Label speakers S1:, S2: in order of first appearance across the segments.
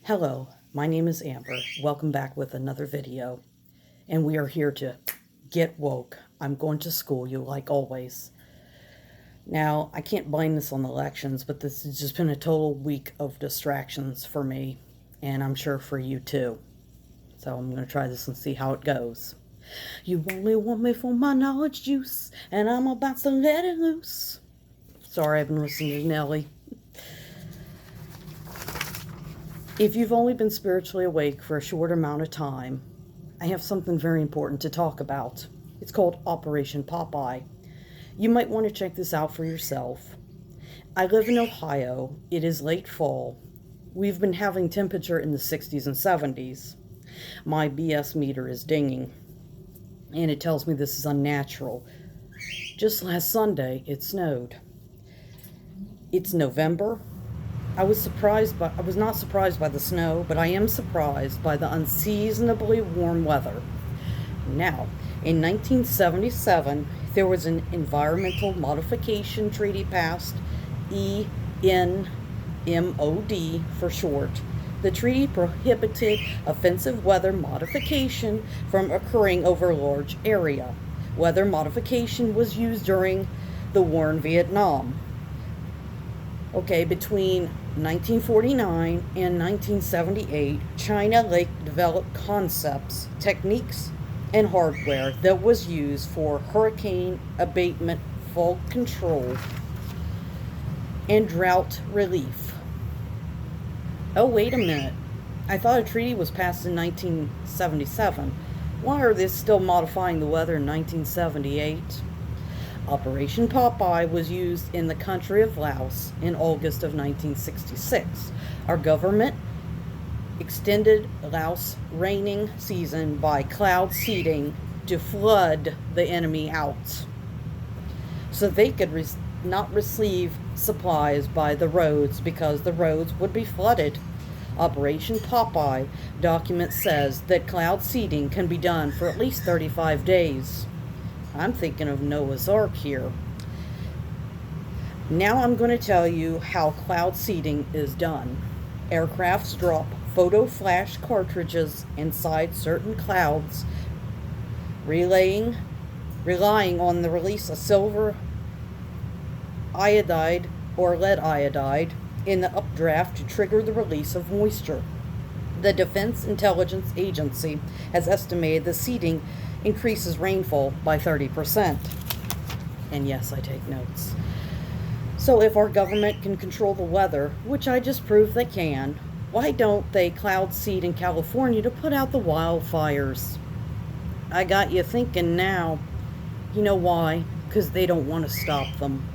S1: Hello, my name is Amber. Welcome back with another video. And we are here to get woke. I'm going to school you like always. Now, I can't blame this on the elections, but this has just been a total week of distractions for me. And I'm sure for you too. So I'm going to try this and see how it goes. You only want me for my knowledge juice, and I'm about to let it loose. Sorry, I've been listening to Nelly. If you've only been spiritually awake for a short amount of time, I have something very important to talk about. It's called Operation Popeye. You might want to check this out for yourself. I live in Ohio. It is late fall. We've been having temperature in the 60s and 70s. My BS meter is dinging, and it tells me this is unnatural. Just last Sunday, it snowed. It's November. I was not surprised by the snow, but I am surprised by the unseasonably warm weather. Now, in 1977, there was an Environmental Modification Treaty passed, ENMOD for short. The treaty prohibited offensive weather modification from occurring over a large area. Weather modification was used during the war in Vietnam. Okay, between 1949 and 1978, China developed concepts, techniques, and hardware that was used for hurricane abatement, fog control, and drought relief. Oh, wait a minute. I thought a treaty was passed in 1977. Why are they still modifying the weather in 1978? Operation Popeye was used in the country of Laos in August of 1966. Our government extended Laos' raining season by cloud seeding to flood the enemy out so they could not receive supplies by the roads because the roads would be flooded. Operation Popeye document says that cloud seeding can be done for at least 35 days. I'm thinking of Noah's Ark here. Now I'm going to tell you how cloud seeding is done. Aircrafts drop photo flash cartridges inside certain clouds, relying on the release of silver iodide or lead iodide in the updraft to trigger the release of moisture. The Defense Intelligence Agency has estimated the seeding increases rainfall by 30%. And yes, I take notes. So if our government can control the weather, which I just proved they can, why don't they cloud seed in California to put out the wildfires? I got you thinking now. You know why? Because they don't want to stop them.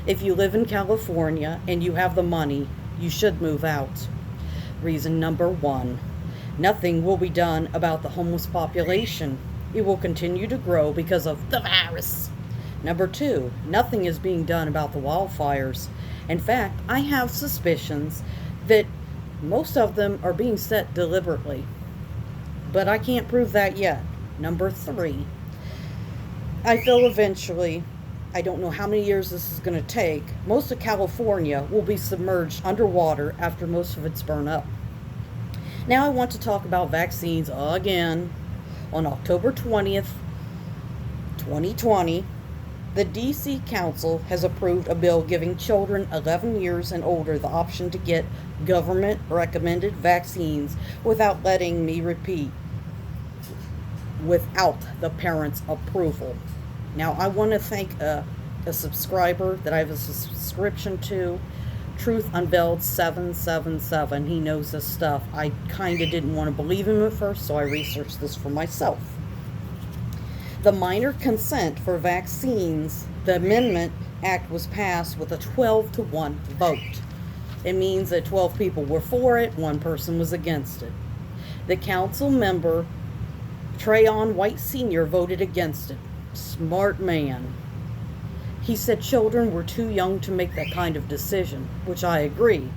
S1: If you live in California and you have the money, you should move out. Reason number 1, nothing will be done about the homeless population. It will continue to grow because of the virus. Number 2, nothing is being done about the wildfires. In fact, I have suspicions that most of them are being set deliberately. But I can't prove that yet. Number 3, I feel eventually, I don't know how many years this is going to take, most of California will be submerged underwater after most of it's burned up. Now I want to talk about vaccines again. On October 20th, 2020, the D.C. Council has approved a bill giving children 11 years and older the option to get government-recommended vaccines without, letting me repeat, without the parents' approval. Now, I want to thank a subscriber that I have a subscription to, Truth Unveiled 777. He knows this stuff. I kind of didn't want to believe him at first, so I researched this for myself. The minor consent for vaccines, the Amendment Act was passed with a 12-to-1 vote. It means that 12 people were for it, 1 person was against it. The council member, Trayon White Sr., voted against it. Smart man. He said children were too young to make that kind of decision, which I agree.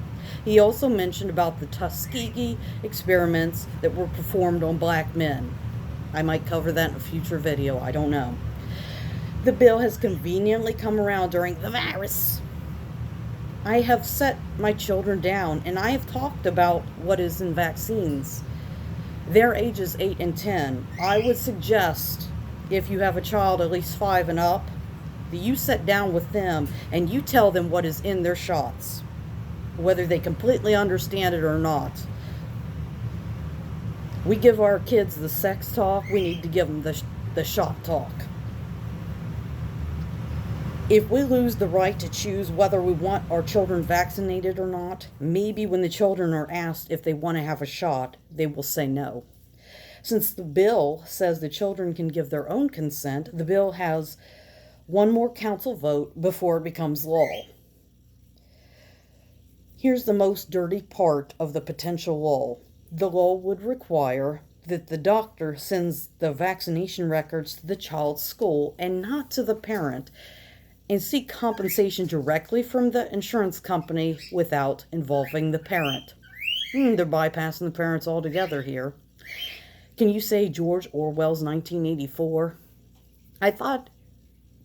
S1: He also mentioned about the Tuskegee experiments that were performed on black men. I might cover that in a future video, I don't know. The bill has conveniently come around during the virus. I have set my children down and I have talked about what is in vaccines. Their ages 8 and 10. I would suggest, if you have a child at least 5 and up, that you sit down with them and you tell them what is in their shots, whether they completely understand it or not. We give our kids the sex talk, we need to give them the shot talk. If we lose the right to choose whether we want our children vaccinated or not, maybe when the children are asked if they want to have a shot, they will say no. Since the bill says the children can give their own consent, the bill has one more council vote before it becomes law. Here's the most dirty part of the potential law. The law would require that the doctor sends the vaccination records to the child's school and not to the parent, and seek compensation directly from the insurance company without involving the parent. They're bypassing the parents altogether here. Can you say George Orwell's 1984? I thought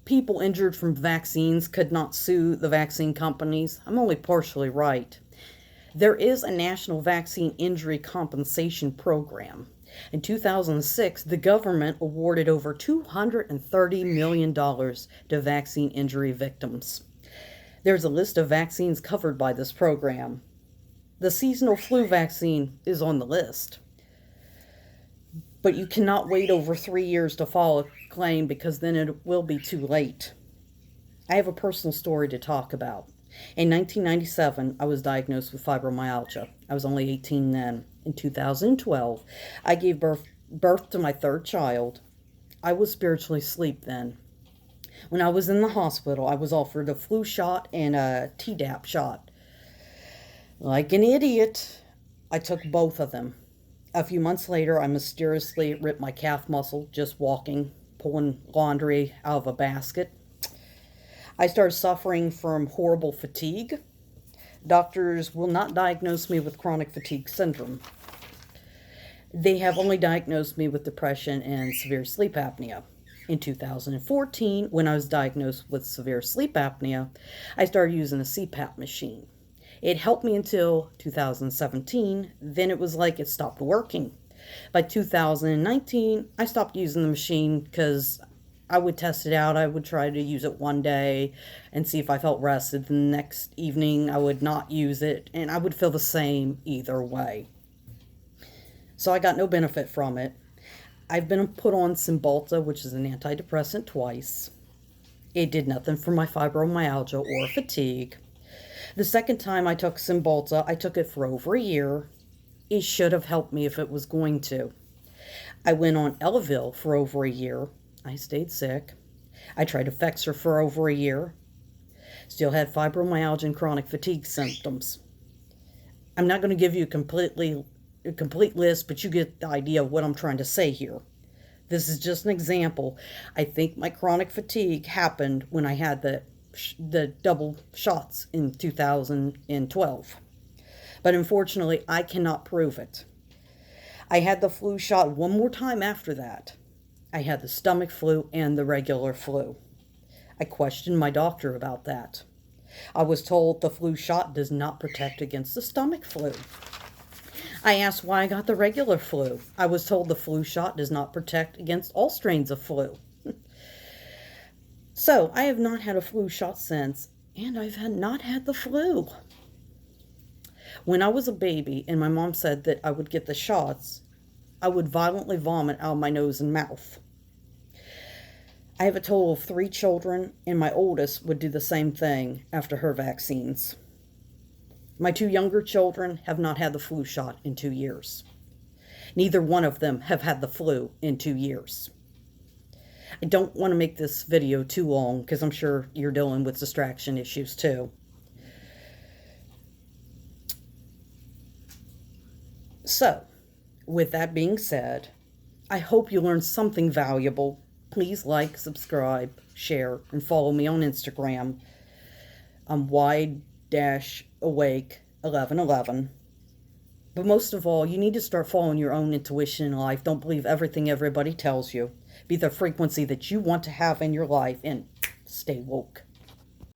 S1: people injured from vaccines could not sue the vaccine companies. I'm only partially right. There is a National Vaccine Injury Compensation Program. In 2006, the government awarded over $230 million to vaccine injury victims. There's a list of vaccines covered by this program. The seasonal flu vaccine is on the list. But you cannot wait over 3 years to file a claim because then it will be too late. I have a personal story to talk about. In 1997, I was diagnosed with fibromyalgia. I was only 18 then. In 2012, I gave birth to my third child. I was spiritually asleep then. When I was in the hospital, I was offered a flu shot and a Tdap shot. Like an idiot, I took both of them. A few months later, I mysteriously ripped my calf muscle just walking, pulling laundry out of a basket. I started suffering from horrible fatigue. Doctors will not diagnose me with chronic fatigue syndrome. They have only diagnosed me with depression and severe sleep apnea. In 2014, when I was diagnosed with severe sleep apnea, I started using a CPAP machine. It helped me until 2017, then it was like it stopped working. By 2019, I stopped using the machine because I would test it out. I would try to use it one day and see if I felt rested. The next evening, I would not use it, and I would feel the same either way. So I got no benefit from it. I've been put on Cymbalta, which is an antidepressant, twice. It did nothing for my fibromyalgia or fatigue. The second time I took Cymbalta, I took it for over a year. It should have helped me if it was going to. I went on Elavil for over a year. I stayed sick. I tried Effexor for over a year. Still had fibromyalgia and chronic fatigue symptoms. I'm not going to give you a complete list, but you get the idea of what I'm trying to say here. This is just an example. I think my chronic fatigue happened when I had the double shots in 2012. But unfortunately, I cannot prove it. I had the flu shot one more time after that. I had the stomach flu and the regular flu. I questioned my doctor about that. I was told the flu shot does not protect against the stomach flu. I asked why I got the regular flu. I was told the flu shot does not protect against all strains of flu. So, I have not had a flu shot since, and I've not had the flu. When I was a baby and my mom said that I would get the shots, I would violently vomit out of my nose and mouth. I have a total of 3 children, and my oldest would do the same thing after her vaccines. My 2 younger children have not had the flu shot in 2 years. Neither one of them have had the flu in 2 years. I don't want to make this video too long because I'm sure you're dealing with distraction issues too. So, with that being said, I hope you learned something valuable. Please like, subscribe, share, and follow me on Instagram. I'm wide-awake1111. But most of all, you need to start following your own intuition in life. Don't believe everything everybody tells you. Be the frequency that you want to have in your life, and stay woke.